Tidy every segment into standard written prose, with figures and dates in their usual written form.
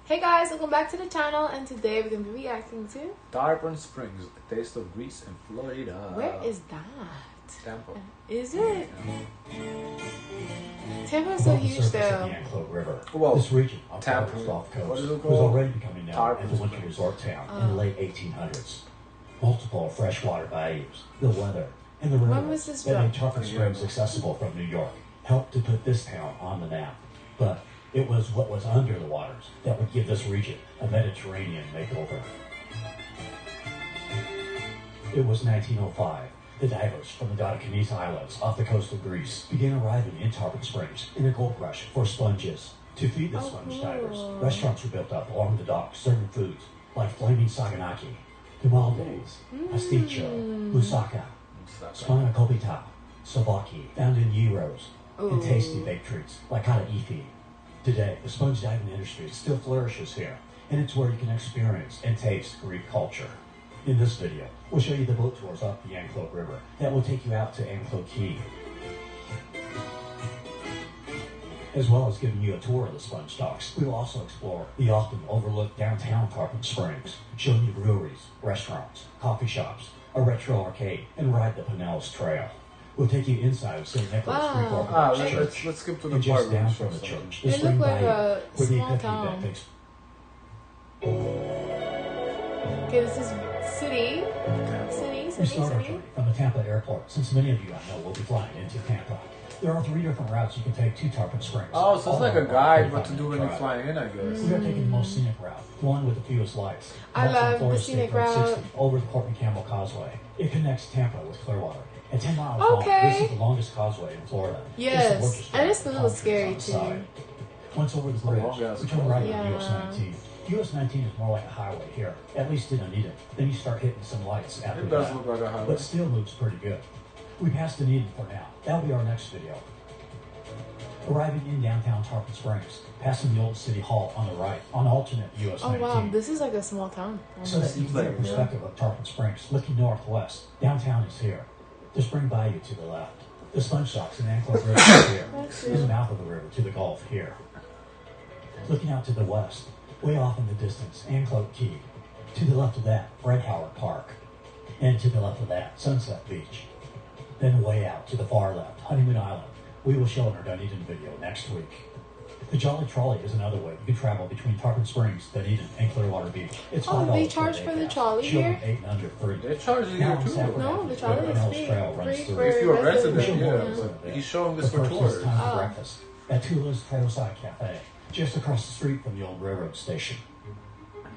Hey guys, welcome back to the channel, and today we're going to be reacting to Tarpon Springs, a taste of Greece in Florida. Where is that? Tampa. Is it? Tampa's so huge though. River. Well, this region on Tampa. Florida's Gulf Coast What is it was called? already becoming known Tarpon as a winter Springs. resort town in the late 1800s. Multiple freshwater values, the weather, and the When river was this that made dropped? Tarpon Springs accessible from New York helped to put this town on the map. But it was what was under the waters that would give this region a Mediterranean makeover. It was 1905. The divers from the Dodecanese Islands off the coast of Greece began arriving in Tarpon Springs in a gold rush for sponges. To feed the sponge divers, restaurants were built up along the docks serving foods like flaming saganaki, tamales, pasticcio, moussaka, spanakopita, souvlaki, found in gyros, and tasty baked treats like kadaifi. Today, the sponge diving industry still flourishes here, and it's where you can experience and taste Greek culture. In this video, we'll show you the boat tours up the Anclote River that will take you out to Anclote Key, as well as giving you a tour of the sponge docks. We will also explore the often overlooked downtown Tarpon Springs, showing you breweries, restaurants, coffee shops, a retro arcade, and ride the Pinellas Trail. We'll take you inside of St. Nicholas Greek Orthodox Church, let's skip to the and part just where down we from show the something. church, the It spring looked like bayou, a where the small epiphany town. that takes. Okay, this is city. We start our journey from the Tampa airport, since many of you I know will be flying into Tampa. There are 3 different routes you can take to Tarpon Springs. Oh, so it's like a All guide about what to do when you're 45 flying in, I guess. We are taking the most scenic route, one with the fewest lights. I North on love the Florida scenic State Road route. 60 over the Courtney Campbell Causeway. It connects Tampa with Clearwater. At 10 miles long, Okay. this is the longest causeway in Florida. Yes, gorgeous and it's a drive little with palm scary, trees on the too. side. Once over the long bridge, ass we turn right Yeah. on US 19. US 19 is more like a highway here, at least in Dunedin. Then you start hitting some lights after It does that. look like a highway. But still moves pretty good. We passed Dunedin for now. That'll be our next video. Arriving in downtown Tarpon Springs, passing the old city hall on the right, on alternate US Oh 19. wow, this is like a small town. So that you can get a perspective of Tarpon Springs, looking northwest. Downtown is here. The spring bayou to the left. The sponge docks and Anclote River is here. That's And the mouth of the river to the Gulf here. Looking out to the west, way off in the distance, Anclote Key. To the left of that, Fred Howard Park. And to the left of that, Sunset Beach. Then way out to the far left, Honeymoon Island. We will show in our Dunedin video next week. The Jolly Trolley is another way you can travel between Tarpon Springs, Dunedin, and Clearwater Beach. It's Oh, $5 they per charge day for the pass. trolley Children here? 8 and under free. They charge you Now here on too. Saturday, No, the trolley is Pinellas free. Trail runs Free through. for If you're a residents. resident, yeah. Yeah. But he's showing this But for first, it's tours. time Oh. for breakfast at Tula's Trailside Cafe, just across the street from the old railroad station.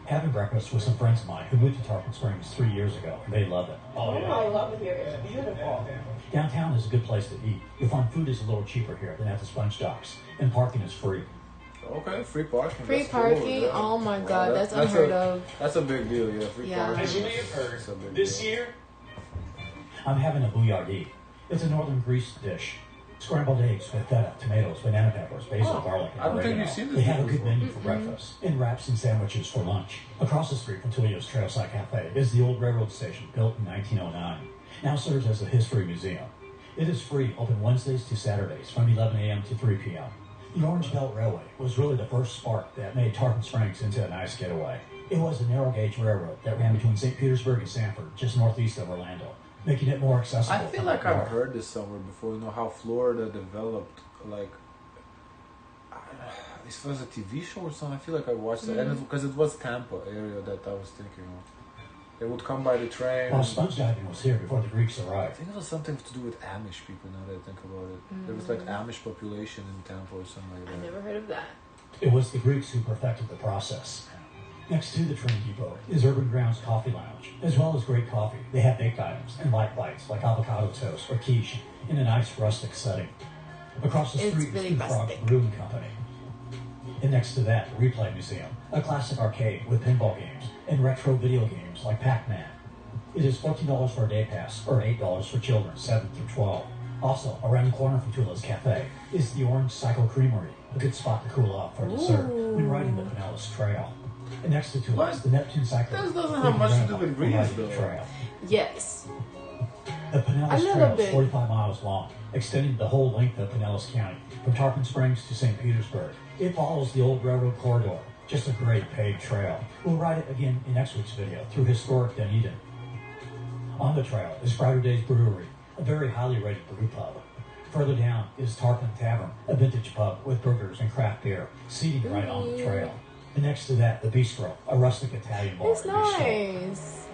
Having breakfast with some friends of mine who moved to Tarpon Springs 3 years ago. They love it. Oh, I love it here. It's beautiful. Downtown is a good place to eat. You'll find food is a little cheaper here than at the sponge docks, and parking is free. Okay, free parking. Free That's cool, parking? yeah. Oh my Wow, god, that's unheard of. That's a big deal, yeah. Free Yeah. parking. As you may have heard, That's a big this deal. year, I'm having a bouillardi. It's a northern Greece dish. Scrambled eggs with feta, tomatoes, banana peppers, basil, garlic, and I don't think oregano. you've seen this They have a before. good menu for breakfast, and wraps and sandwiches for lunch. Across the street from Tulio's Trailside Cafe is the old railroad station built in 1909. Now serves as a history museum. It is free, open Wednesdays to Saturdays from 11 a.m. to 3 p.m. The Orange Belt Railway was really the first spark that made Tarpon Springs into a nice getaway. It was a narrow gauge railroad that ran between St. Petersburg and Sanford, just northeast of Orlando, making it more accessible. I feel from like up I've north. heard this somewhere before. You know how Florida developed, like, this was a TV show or something. I feel like I watched it, and because it was Tampa area that I was thinking of. They would come by the train. Well, sponge diving was here before the Greeks I arrived. think it was something to do with Amish people. Now that I think about it, there was like Amish population in Tampa or something like I that. never heard of that. It was the Greeks who perfected the process. Next to the train depot is Urban Grounds Coffee Lounge, as well as great coffee. They have baked items and light bites like avocado toast or quiche in a nice rustic setting. Across the It's street really is the Frog rustic. Brewing Company. And next to that, the Replay Museum, a classic arcade with pinball games and retro video games like Pac-Man. It is $14 for a day pass, or $8 for children 7 through 12. Also, around the corner from Tula's Cafe is the Orange Cycle Creamery, a good spot to cool off for dessert when riding the Pinellas Trail. And next to Tula is the Neptune Cycle. This doesn't have much to do with Greece, though. Trail. Yes. The Pinellas A little Trail is bit. 45 miles long, extending the whole length of Pinellas County, from Tarpon Springs to St. Petersburg. It follows the old railroad corridor, just a great paved trail. We'll ride it again in next week's video through historic Dunedin. On the trail is Friday Days Brewery, a very highly rated brew pub. Further down is Tarpon Tavern, a vintage pub with burgers and craft beer, seating right on the trail. And next to that, the Bistro, a rustic Italian bar. It's nice.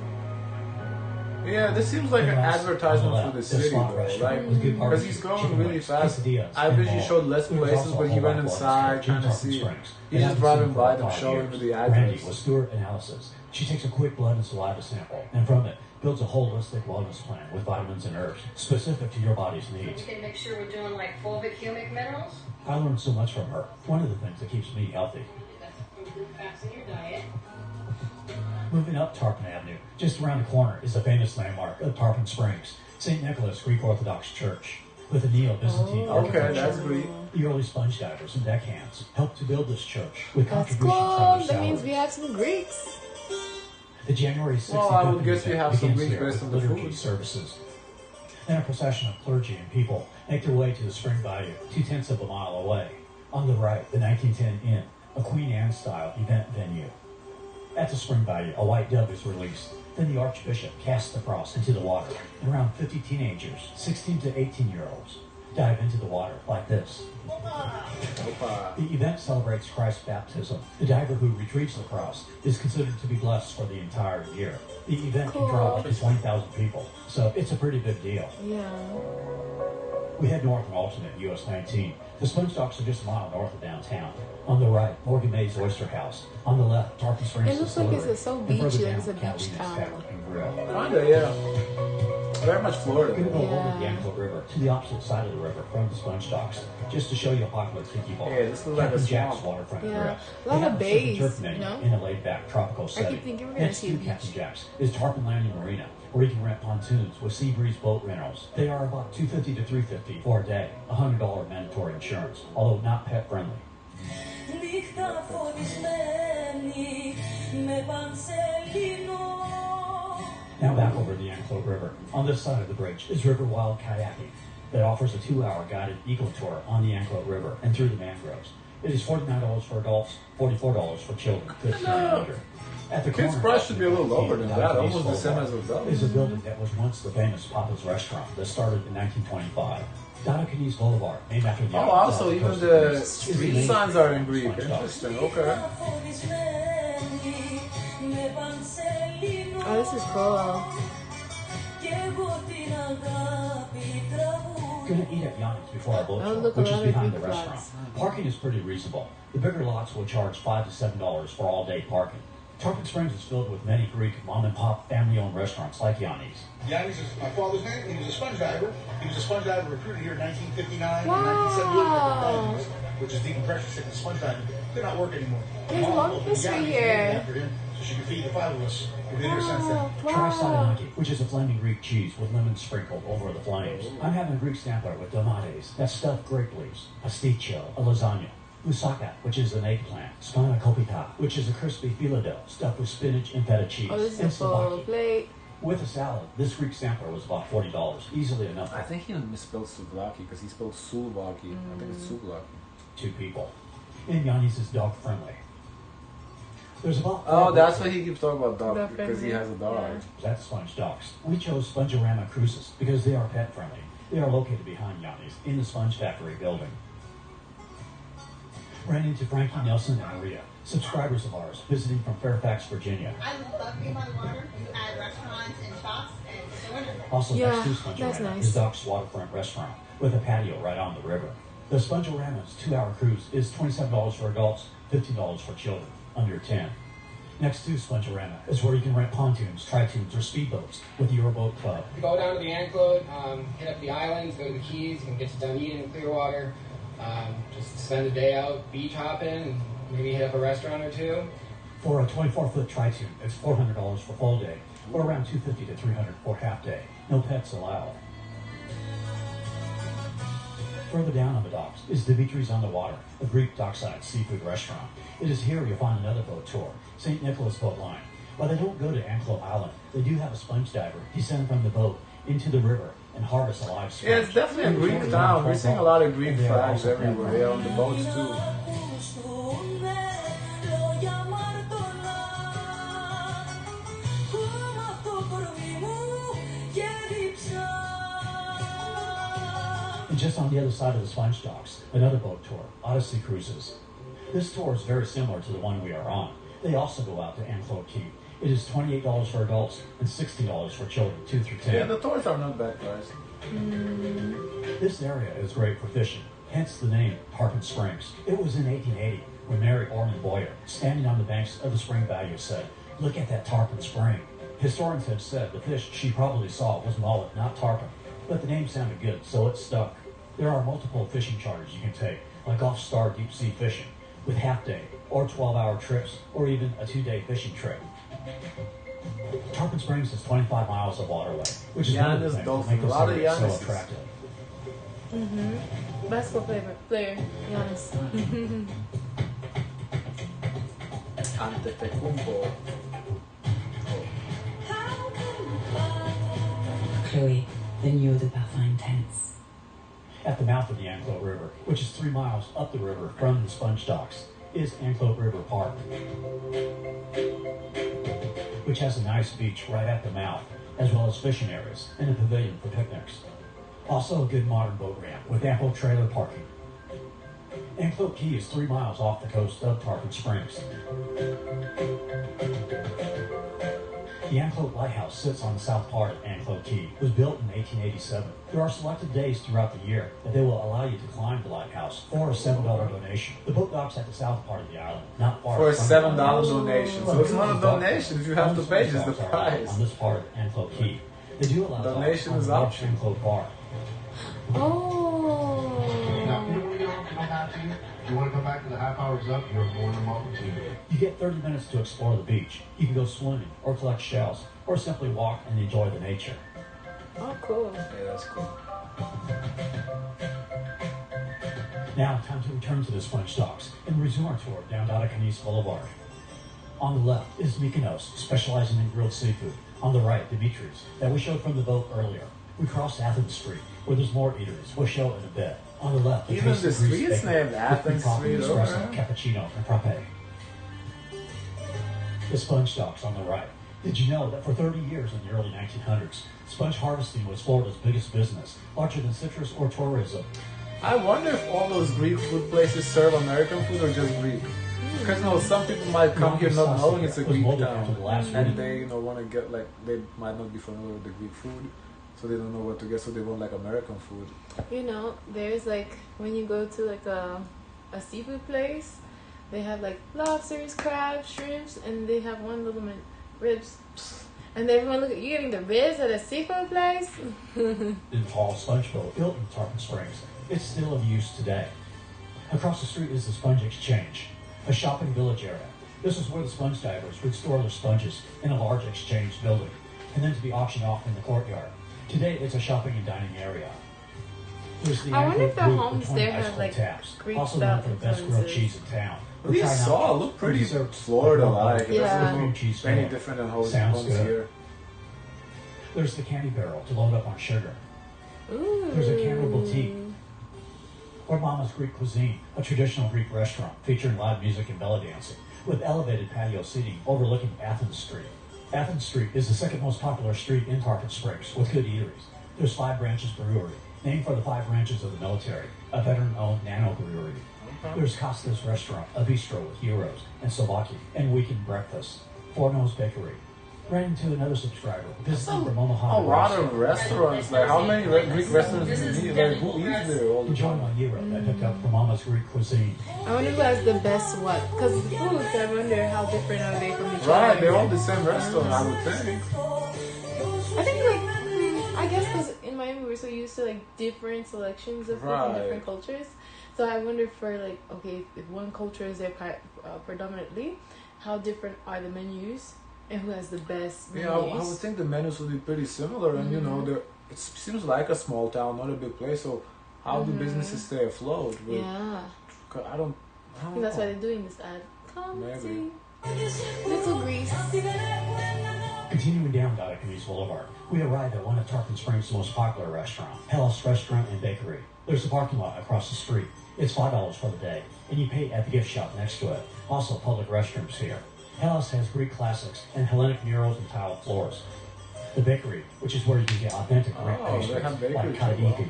Yeah, this seems like an advertisement for the city, though, right? Because he's going really fast. I wish he showed less places, but he went inside, kind of see. He's just driving by them, showing me the address. With Stewart Analysis, she takes a quick blood and saliva sample, and from it, builds a holistic wellness plan with vitamins and herbs specific to your body's needs. We can make sure we're doing like fulvic humic minerals. I learned so much from her. One of the things that keeps me healthy. Improve fats in your diet. Moving up Tarpon Avenue, just around the corner is the famous landmark of Tarpon Springs, St. Nicholas Greek Orthodox Church. With a neo-Byzantine architecture, that's great. The early sponge divers and deckhands helped to build this church with That's contributions cool. from their That means salaries. we have some Greeks. The January 6th Well, I would Epiphany guess we event have some begins Greeks here based with on the liturgy food. services. Then a procession of clergy and people make their way to the Spring Bayou, 2/10 of a mile away. On the right, the 1910 Inn, a Queen Anne-style event venue. At the Spring Bayou, a white dove is released. Then the Archbishop casts the cross into the water, and around 50 teenagers, 16 to 18-year-olds, dive into the water like this. The event celebrates Christ's baptism. The diver who retrieves the cross is considered to be blessed for the entire year. The event can draw up to 20,000 people, so it's a pretty big deal. Yeah. We head north on alternate US 19. The Sponge Docks are just a mile north of downtown. On the right, Morgan May's Oyster House. On the left, Tarpon Springs It looks like Distillery. it's so And beachy, further like down, it's a beach Catalina's town. Tavern and Grill. Kinda, yeah. Very much Florida. We're going to go over the Yeah. Anklet River to the opposite side of the river from the Sponge Docks, just to show you a popular tiki bar. Yeah, this looks like a Captain Jack's swamp. waterfront Yeah. grill. A lot They of have a bays, surf and turf menu no? in a laid-back tropical setting. thinking we're gonna Next see a to beach. Captain Jack's is Tarpon Landing Marina, where you can rent pontoons with Sea Breeze boat rentals. They are about $250 to $350 for a day, $100 mandatory insurance, although not pet friendly. Now back over the Anklet River. On this side of the bridge is River Wild Kayaking that offers a 2-hour guided eco tour on the Anklet River and through the mangroves. It is $49 for adults, $44 for children, 15 and under. At the Kids' corner price of should be a little lower than Dr. that, King's almost the same Boulevard as adults. is a building that was once the famous Papa's Restaurant that started in 1925. Dr. Boulevard, named after the Oh, island also, off the even coast of the Greece, is street main signs street are in of Greek. Sponge Docks. Interesting, okay. Oh, this is cool. Gonna eat at Yanni's before our boat Oh, tour, look, a which is lot of behind the Greek restaurant. flags. Parking is pretty reasonable. The bigger lots will charge $5 to $7 for all-day parking. Tarpon Springs is filled with many Greek mom-and-pop family-owned restaurants like Yanni's. Yanni's is my father's name. He was a sponge diver. He was a sponge diver recruited here in 1959 Wow. and 1978, which is decompression sickness sponge diving. They're not work anymore. There's Mom long opened history Yanni's here. after him, so she could feed the 5 of us. We've been here since then. Try Wow. Sadanaki, which is a flaming Greek cheese with lemon sprinkled over the flames. I'm having a Greek sampler with tomates, that's stuffed grape leaves, pasticcio, a lasagna, moussaka, which is an eggplant, spanakopita, which is a crispy filo dough stuffed with spinach and feta cheese, Oh, this is and a full souvlaki. plate. With a salad, this Greek sampler was about $40, easily enough I for think he misspelled souvlaki because he spelled souvlaki. I think it's souvlaki. 2 people. And Yanni's is dog friendly. There's about Oh, that's why he keeps talking about dog, Dog because he friendly. has a dog. That's Sponge Docks. We chose Spongerama Cruises because they are pet friendly. They are located behind Yanni's in the Sponge Factory building. Ran into Frankie, Nelson, and Maria, subscribers of ours visiting from Fairfax, Virginia. I love being on water at restaurants and shops, and it's a winner. Also Yeah, next to Spongerama that's nice. is Doc's Waterfront Restaurant with a patio right on the river. The Spongerama's 2-hour cruise is $27 for adults, $15 for children under 10. Next to Spongerama is where you can rent pontoons, tri-toons, or speedboats with the Boat Club. Go down to the Anklet, hit up the islands, go to the Keys, you can get to Dunedin and Clearwater. Just spend a day out beach hopping and maybe hit up a restaurant or two. For a 24-foot tri-toon, it's $400 for full day, or around $250 to $300 for half day. No pets allowed. Further down on the docks is Dimitri's on the Water, a Greek dockside seafood restaurant. It is here you'll find another boat tour, St. Nicholas Boat Line. While they don't go to Anklet Island, they do have a sponge diver descend from the boat into the river and harvest a live sponge. Yeah, it's definitely a Greek town. We're seeing a lot of Greek flags everywhere. They're on the boats too. And just on the other side of the sponge docks, another boat tour, Odyssey Cruises. This tour is very similar to the one we are on. They also go out to Anclote Key. It is $28 for adults and $60 for children 2 through 10. Yeah, the tours are not bad priced. This area is great for fishing, hence the name Tarpon Springs. It was in 1880 when Mary Ormond Boyer, standing on the banks of the spring bayou, said, "Look at that tarpon spring." Historians have said the fish she probably saw was mullet, not tarpon, but the name sounded good, so it stuck. There are multiple fishing charters you can take, like off-star deep-sea fishing, with half-day or 12-hour trips, or even a 2-day fishing trip. Tarpon Springs is 25 miles of waterway, which is one of the things that make this area so attractive. Basketball player, Giannis. Antetokounmpo. Chloe, then you're the Baffine Tense. At the mouth of the Anclote River, which is 3 miles up the river from the sponge docks, is Anclote River Park, which has a nice beach right at the mouth, as well as fishing areas and a pavilion for picnics. Also a good modern boat ramp with ample trailer parking. Anclote Key is 3 miles off the coast of Tarpon Springs. The Anclote Lighthouse sits on the south part of Anclote Key. It was built in 1887. There are selected days throughout the year that they will allow you to climb the lighthouse for a $7 donation. The boat docks at the south part of the island, not far For a from $7 the island. donation. So it's not a donation. If you have to pay, just the price. On this part of Anclote Key, they do allow Donation docks is on the optional. Anclote Bar. Now, you don't have to. If you want to come back to the half hours up, you're more than welcome to. You get 30 minutes to explore the beach. You can go swimming or collect shells or simply walk and enjoy the nature. Oh, cool. Yeah, that's cool. Now, time to return to the sponge docks and resume our tour down Dodecanese Boulevard. On the left is Mykonos, specializing in grilled seafood. On the right, Dimitri's, that we showed from the boat earlier. We crossed Athens Street, where there's more eateries. We'll show in a bit. On the left, Even the Taste of Greece street is Bakery, named with Athens coffee, Street, espresso, okay. cappuccino, and frappe. The sponge docks on the right. Did you know that for 30 years in the early 1900s, sponge harvesting was Florida's biggest business, larger than citrus or tourism? I wonder if all those Greek food places serve American food or just Greek. Because some people might come here not knowing it's a Greek town, and they want to get they might not be familiar with the Greek food, so they don't know what to get, so they want American food. There's when you go to a seafood place, they have lobsters, crabs, shrimps, and they have one little ribs. And everyone look at you getting the ribs at a seafood place. In tall sponge boat built in Tarpon Springs, it's still in use today. Across the street is the Sponge Exchange, a shopping village area. This is where the sponge divers would store their sponges in a large exchange building, and then to be auctioned off in the courtyard. Today, it's a shopping and dining area. There's the I wonder if the Anclote homes Group there ice have, cream taps, Greek also style known for the best grilled influences. cheese in town. These Try saw now. look pretty Desserts, Florida-like. It Yeah. doesn't Cream look cheese any filling. different than how it Sounds comes good. here. There's the candy barrel to load up on sugar. Ooh. There's a Camera Boutique, or Mama's Greek Cuisine, a traditional Greek restaurant featuring live music and belly dancing, with elevated patio seating overlooking Athens Street. Athens Street is the second most popular street in Tarpon Springs, with good eateries. There's Five Branches Brewery, named for the 5 branches of the military, a veteran-owned nano brewery. There's Costa's Restaurant, a bistro with gyros and souvlaki, and weekend breakfast. Four Nose Bakery. Ran into another subscriber. Visiting from Omaha. A lot of restaurants. How many Greek restaurants do you need? Who eats there all the Enjoying time? my gyro that I picked up from Mama's Greek Cuisine. I wonder who has the best what? Because the foods, I wonder how different are they from each other. Right, they're all the same restaurant, I would think. I think I guess because in Miami we're so used to different selections of food from different cultures. So I wonder for if one culture is there predominantly, how different are the menus and who has the best menus? Yeah, I would think the menus would be pretty similar, and it seems like a small town, not a big place. So how do businesses stay afloat? Yeah, I don't I think that's why they're doing this ad. Come Maybe. see Little Greece. Continuing down Dodecanese Boulevard, we arrived at one of Tarpon Springs' most popular restaurants, Hellas Restaurant and Bakery. There's a parking lot across the street. It's $5 for the day, and you pay at the gift shop next to it. Also, public restrooms here. Hellas has Greek classics and Hellenic murals and tiled floors. The bakery, which is where you can get authentic Greek they have pastries bakery like too, wow. kadiki.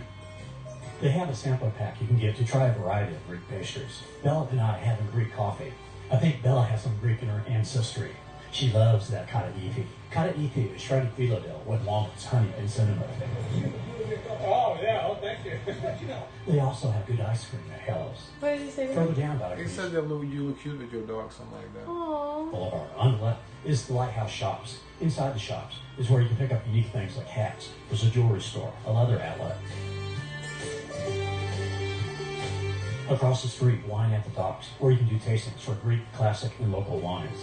They have a sampler pack you can get to try a variety of Greek pastries. Bella and I having Greek coffee. I think Bella has some Greek in her ancestry. She loves that kata ifi. Kata ifi is shredded phyllo dough with walnuts, honey, and cinnamon. Oh, yeah. Oh, thank you. They also have good ice cream at Hello's. What did you say? Further down, He said that you look cute with your dog, something like that. Aww. Boulevard. On the left is the Lighthouse Shops. Inside the shops is where you can pick up unique things like hats. There's a jewelry store, a leather outlet. Across the street, Wine at the Docks, where you can do tastings for Greek, classic, and local wines.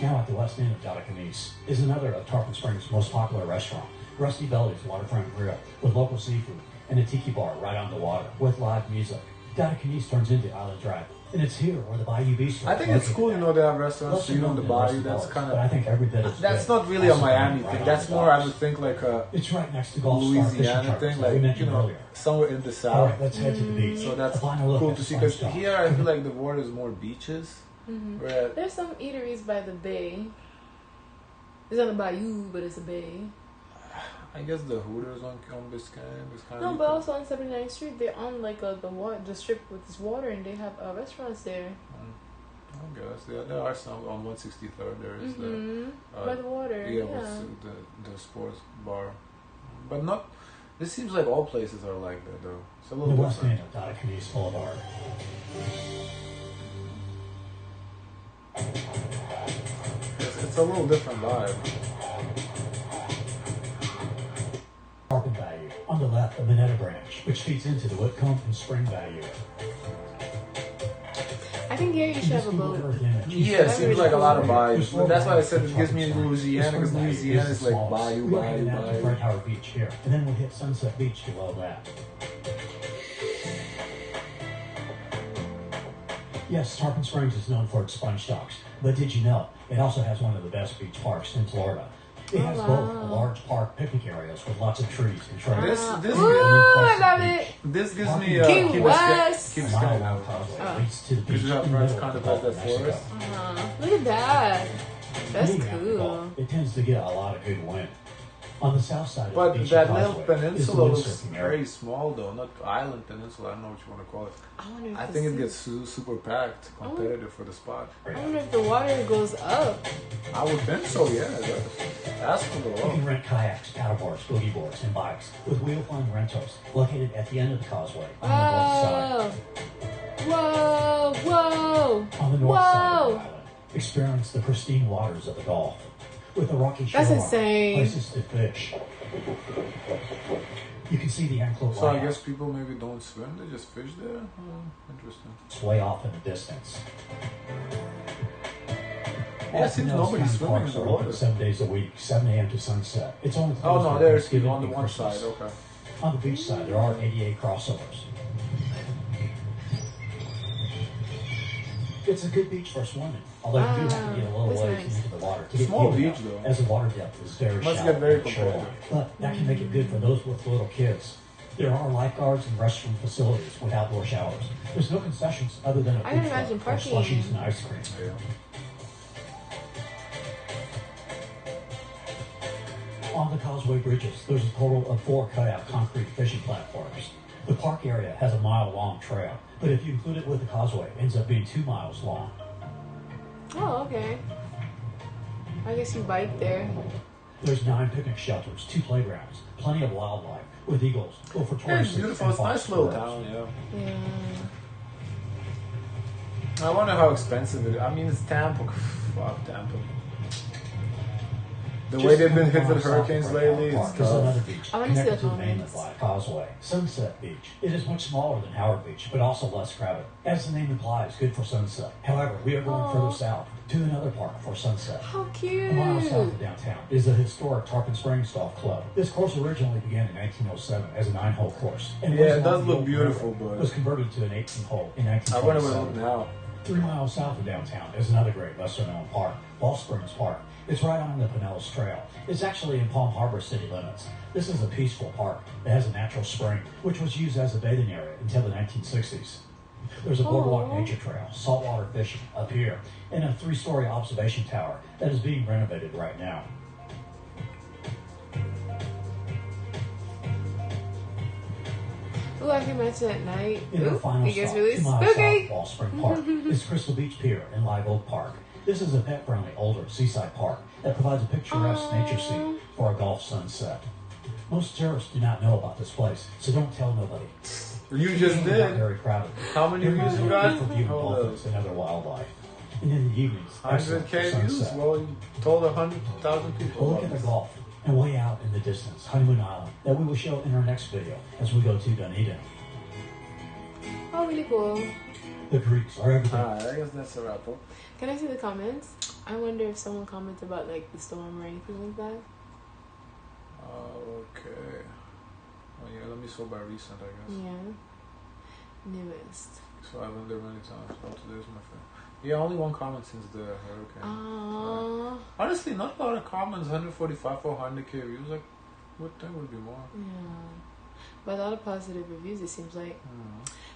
Now at the west end of Dodecanese is another of Tarpon Springs' most popular restaurant, Rusty Belly's Waterfront Grill, with local seafood and a tiki bar right on the water with live music. Dodecanese turns into Island Drive, and it's here where the Bayou Bistro. I think it's cool, you know, they have restaurants on the Bayou. That's kind of. I think every bit of. That's not really a Miami thing. That's more, I would think, like a. It's right next to Gulf Louisiana thing, like, you know, earlier. somewhere in the south. All right, let's head to the beach. So that's cool to see. Because here, I feel like the water is more beaches. Where There's some eateries by the bay. It's on the bayou, but it's a bay. I guess the Hooters on Biscayne is kind of. No, but also on 79th Street, they're on like the strip with this water, and they have restaurants there. I guess there are some on 163rd. There is by the water. Yeah, with the sports bar, but not. This seems like all places are like that though. It's a little the west different. end of Dodecanese Boulevard. It's a little different vibe. Tarpon Bayou. On the left, the Minetta Branch, which feeds into the Whitcomb and Spring Bayou. I think here you should have a boat. Yeah, it seems like a lot of bayous. That's why I said it gives me Louisiana, because Louisiana is like bayou. We're heading out to Fred Howard Beach here, and then we'll hit Sunset Beach below that. Yes, Tarpon Springs is known for its sponge docks, but did you know it also has one of the best beach parks in Florida? It has both a large park picnic areas with lots of trees and trails. I love it. This gives me Key West. A mile long causeway leads to the beach. Because you have friends kind of like that forest. Look at that. That's Being out in the Gulf, cool. it tends to get a lot of good wind. On the south side of the But beach that causeway little is the peninsula looks windsurfing area. very small though, not island peninsula, I don't know what you want to call it. I wonder if I think it gets super packed, competitive for the spot. I wonder if the water goes up. I would think so, yeah. It does. Ask for the You law. can rent kayaks, paddleboards, boogie boards, and bikes with wheel fun rentals located at the end of the causeway on the north side. Whoa! Whoa! On the north side of the island, experience the pristine waters of the Gulf. With the rocky That's shoreline, insane. places to fish. You can see the enclosed So I lighthouse. guess people maybe don't swim, they just fish there? Interesting. It's way off in the distance. Yeah, it seems nobody's swimming in parks the are water. open 7 days a week, 7 a.m. to sunset. It's only Oh closed no, for there's Thanksgiving on the and one Christmas. side, okay. On the beach side, there are 88 crossovers. It's a good beach for swimming, although you do have to get a little that's ways nice. into the water to get Small deep beach, enough, though. as the water depth is very Must shallow. get very and shoreline. competitive. But that can make it good for those with little kids. There are lifeguards and restroom facilities with outdoor showers. There's no concessions other than a I can food imagine truck or parking. slushies and ice cream. Yeah. On the causeway bridges, there's a total of 4 cut-out concrete fishing platforms. The park area has a mile-long trail, but if you include it with the causeway, it ends up being 2 miles long. Oh, okay. I guess you bike there. There's 9 picnic shelters, 2 playgrounds, plenty of wildlife, with eagles, go for Yeah, it's tourists. beautiful. It's a nice little town, yeah. Yeah. I wonder how expensive it is. I mean, it's Tampa. Fuck Tampa. The way they've been hit with hurricanes lately, it's There's another tough. beach I wanna see connected the to the main comments. causeway, Sunset Beach. It is much smaller than Howard Beach, but also less crowded. As the name implies, good for sunset. However, we are going further south to another park for sunset. How A cute! mile south of downtown is the historic Tarpon Springs Golf Club. This course originally began in 1907 as a 9-hole course. And Yeah, was it does along the look old beautiful, railroad. but- It was converted to an 18-hole in I wonder what it 1927. look now. 3 miles south of downtown is another great lesser-known park, Ball Springs Park. It's right on the Pinellas Trail. It's actually in Palm Harbor city limits. This is a peaceful park that has a natural spring, which was used as a bathing area until the 1960s. There's a boardwalk nature trail, saltwater fishing up here, and a 3-story observation tower that is being renovated right now. Ooh, I can imagine at night. In our final it gets stop, really 2 miles spooky. south of Ball Spring Park, is Crystal Beach Pier in Live Oak Park. This is a pet-friendly, older seaside park that provides a picturesque nature scene for a Gulf sunset. Most tourists do not know about this place, so don't tell nobody. You just It's did. not very crowded. How many views you got? For viewing Hold dolphins and other wildlife. And in the evenings, excellent for 100K views? sunset. Well, you told 100,000 people. Well, look at the Gulf, and way out in the distance, Honeymoon Island, that we will show in our next video as we go to Dunedin. Oh, really cool. The Greeks are everything. Alright, I guess that's a wrap up. Can I see the comments? I wonder if someone comments about like the storm or anything like that. Okay. Oh yeah, let me sort by recent, I guess. Yeah. Newest. So I've been there many times. Oh, today's my friend. Yeah, only one comment since the hurricane. Honestly, not a lot of comments. 145 for 100K views. Like, what thing would be more? Yeah. But a lot of positive reviews, it seems like.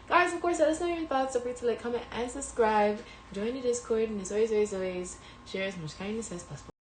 Guys, of course, let us know your thoughts. Don't forget to like, comment, and subscribe. Join the Discord, and as always, share as much kindness as possible.